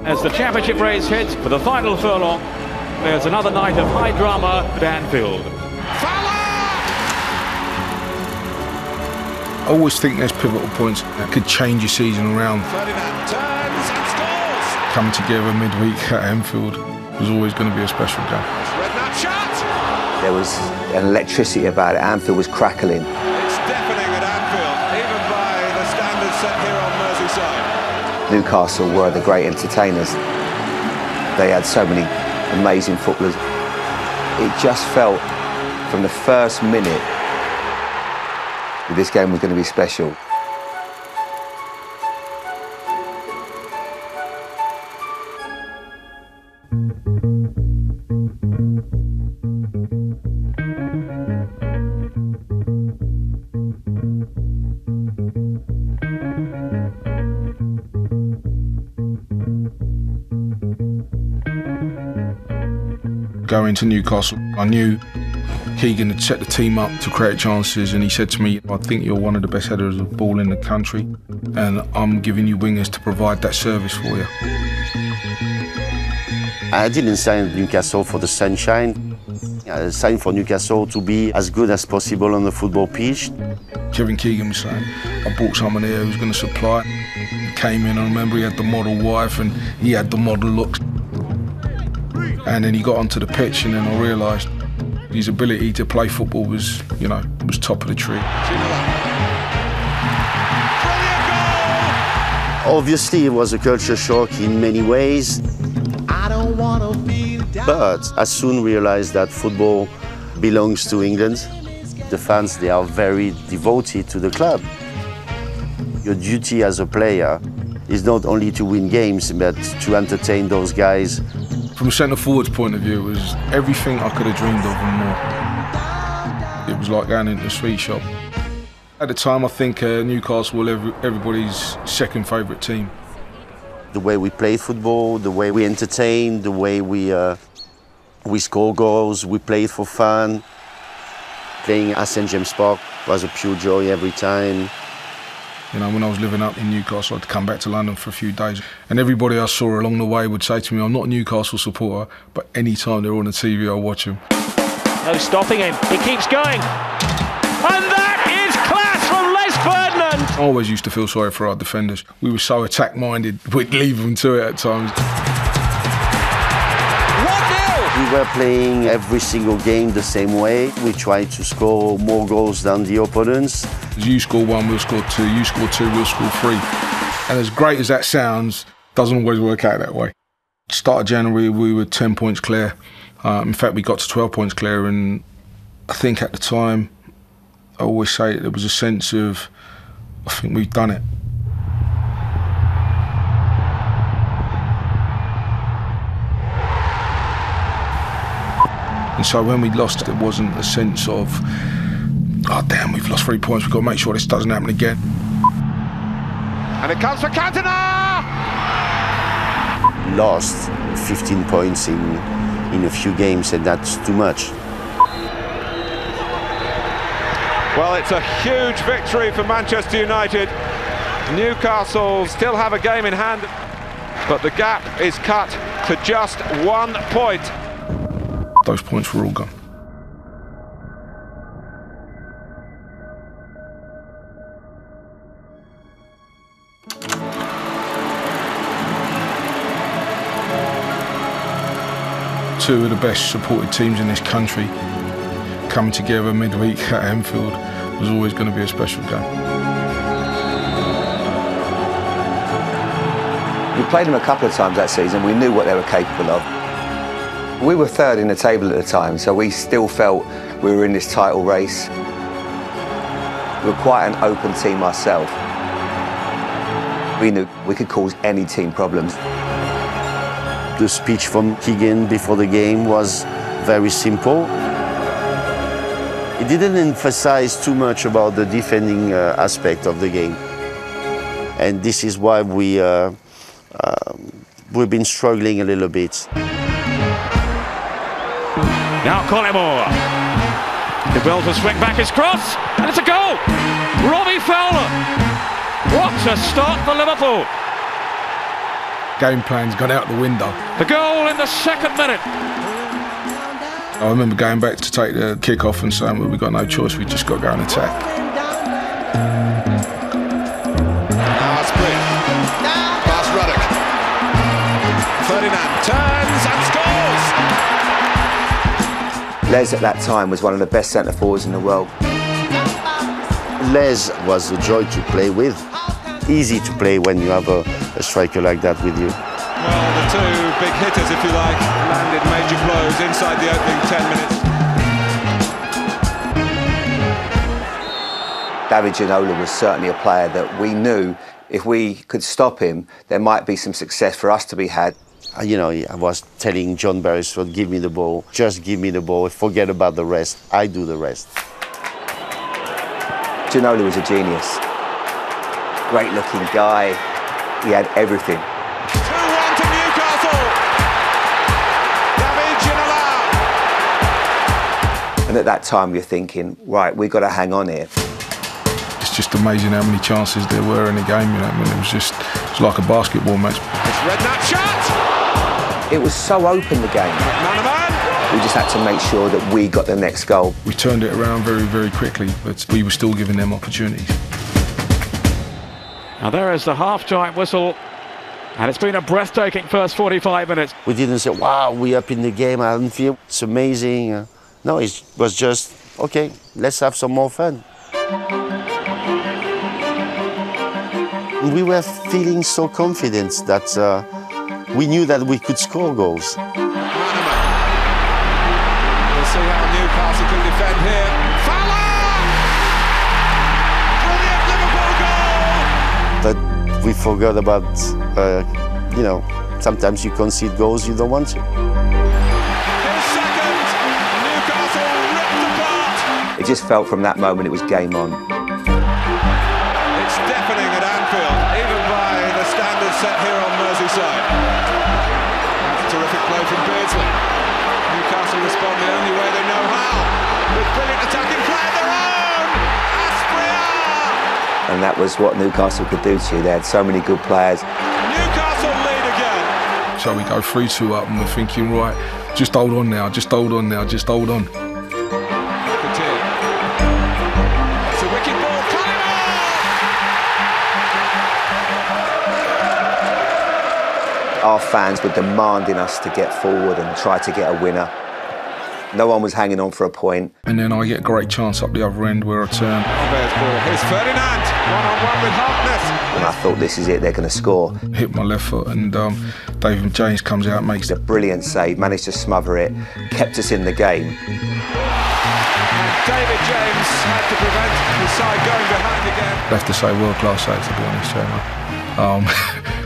As the championship race heads for the final furlong, there's another night of high drama at Anfield. I always think there's pivotal points that could change your season around. Turns and scores. Coming together midweek at Anfield was always going to be a special game. There was an electricity about it. Anfield was crackling. It's deafening at Anfield, even by the standards set here on Merseyside. Newcastle were the great entertainers. They had so many amazing footballers. It just felt from the first minute that this game was going to be special. Going to Newcastle, I knew Keegan had set the team up to create chances, and he said to me, I think you're one of the best headers of the ball in the country, and I'm giving you wingers to provide that service for you. I didn't sign Newcastle for the sunshine. I signed for Newcastle to be as good as possible on the football pitch. Kevin Keegan was saying, I brought someone here who was going to supply. He came in, I remember he had the model wife and he had the model looks. And then he got onto the pitch, and then I realised his ability to play football was, you know, was top of the tree. Obviously, it was a culture shock in many ways. But I soon realised that football belongs to England. The fans, they are very devoted to the club. Your duty as a player is not only to win games, but to entertain those guys. From a centre-forward's point of view, it was everything I could have dreamed of and more. It was like going into a sweet shop. At the time, I think Newcastle were everybody's second favourite team. The way we play football, the way we entertain, the way we score goals, we played for fun. Playing at St James Park was a pure joy every time. You know, when I was living up in Newcastle, I'd come back to London for a few days, and everybody I saw along the way would say to me, I'm not a Newcastle supporter, but any time they're on the TV, I'll watch them. No stopping him, he keeps going. And that is class from Les Ferdinand! I always used to feel sorry for our defenders. We were so attack-minded, we'd leave them to it at times. 1-0! We were playing every single game the same way. We tried to score more goals than the opponents. You score one, we'll score two. You score two, we'll score three. And as great as that sounds, doesn't always work out that way. Start of January, we were 10 points clear. In fact, we got to 12 points clear, and I think at the time, I always say there was a sense of, I think we've done it. And so when we lost, it wasn't a sense of, oh damn, we've lost 3 points, we've got to make sure this doesn't happen again. And it comes for Cantona! Lost 15 points in a few games, and that's too much. Well, it's a huge victory for Manchester United. Newcastle still have a game in hand, but the gap is cut to just 1 point. Those points were all gone. Two of the best supported teams in this country coming together midweek at Anfield was always going to be a special game. We played them a couple of times that season. We knew what they were capable of. We were third in the table at the time, so we still felt we were in this title race. We were quite an open team ourselves. We knew we could cause any team problems. The speech from Keegan before the game was very simple. He didn't emphasize too much about the defending aspect of the game. And this is why we've been struggling a little bit. Now Collymore. The ball to swing back his cross, and it's a goal! Robbie Fowler! What a start for Liverpool! Game plan's gone out the window. The goal in the second minute. I remember going back to take the kick-off and saying, well, we've got no choice, we've just got to go and attack. Sprint. Past Ruddock. Ferdinand turns and scores! Les at that time was one of the best centre-forwards in the world. Les was a joy to play with. Easy to play when you have a striker like that with you. Well, the two big hitters, if you like, landed major blows inside the opening 10 minutes. David Ginola was certainly a player that we knew if we could stop him, there might be some success for us to be had. You know, I was telling John Beresford, give me the ball, just give me the ball, forget about the rest, I do the rest. Ginola was a genius. Great looking guy, he had everything. 2-1 to Newcastle! David Ginola! And at that time you're thinking, right, we've got to hang on here. It's just amazing how many chances there were in the game, you know. I mean, it was like a basketball match. It's Redknapp shot! It was so open, the game. Man-to-man! We just had to make sure that we got the next goal. We turned it around very, very quickly, but we were still giving them opportunities. Now there is the half-time whistle, and it's been a breathtaking first 45 minutes. We didn't say, wow, we're up in the game, I don't feel it's amazing. No, it was just, okay, let's have some more fun. We were feeling so confident that we knew that we could score goals. We'll see how Newcastle can defend here. Fowler! Brilliant Liverpool goal! But we forgot about, you know, sometimes you concede goals you don't want to. His second, Newcastle ripped apart. It just felt from that moment it was game on. It's deafening at Anfield, even by the standards set here on Merseyside. That's a terrific play from Beardsley. Newcastle respond the only way they know how, with brilliant attacking play of their own! Asprilla! And that was what Newcastle could do to you. They had so many good players. Newcastle lead again. So we go 3-2 up and we're thinking, right, just hold on now, just hold on now, just hold on. Coutinho. It's a wicked ball. Our fans were demanding us to get forward and try to get a winner. No one was hanging on for a point. And then I get a great chance up the other end where I turn. Alves ball. Here's Ferdinand. One-on-one with Harkness. And I thought, this is it, they're going to score. Hit my left foot and David James comes out, makes A brilliant save, managed to smother it, kept us in the game. And David James had to prevent his side going behind again. I have to say world-class save, to be honest, Jamie. Have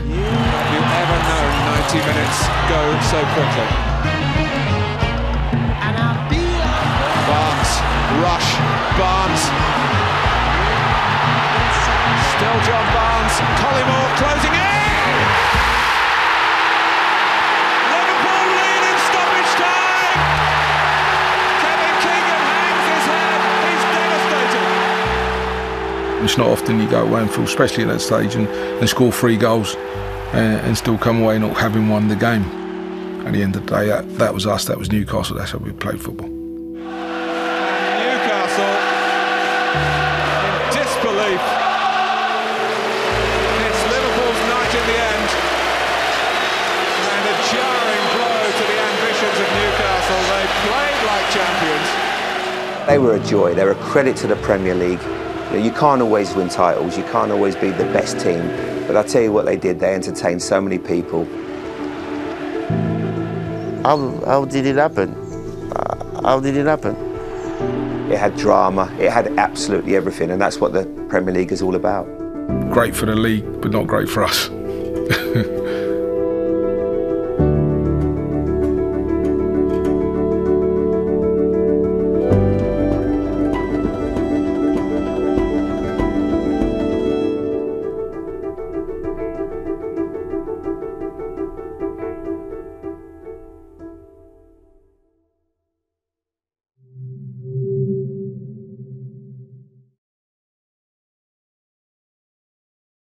you ever known 90 minutes go so quickly? Barnes, rush, Barnes. Still John Barnes, Collymore closing in! Liverpool lead in stoppage time! Kevin Keegan hangs his head, he's devastated. It's not often you go away and feel, especially at that stage, and score 3 goals and still come away not having won the game. At the end of the day, that was us, that was Newcastle, that's how we played football. Newcastle in disbelief. It's Liverpool's night in the end. And a jarring blow to the ambitions of Newcastle. They played like champions. They were a joy, they were a credit to the Premier League. You can't always win titles, you can't always be the best team, but I'll tell you what they did, they entertained so many people. How did it happen? How did it happen? It had drama, it had absolutely everything, and that's what the Premier League is all about. Great for the league, but not great for us.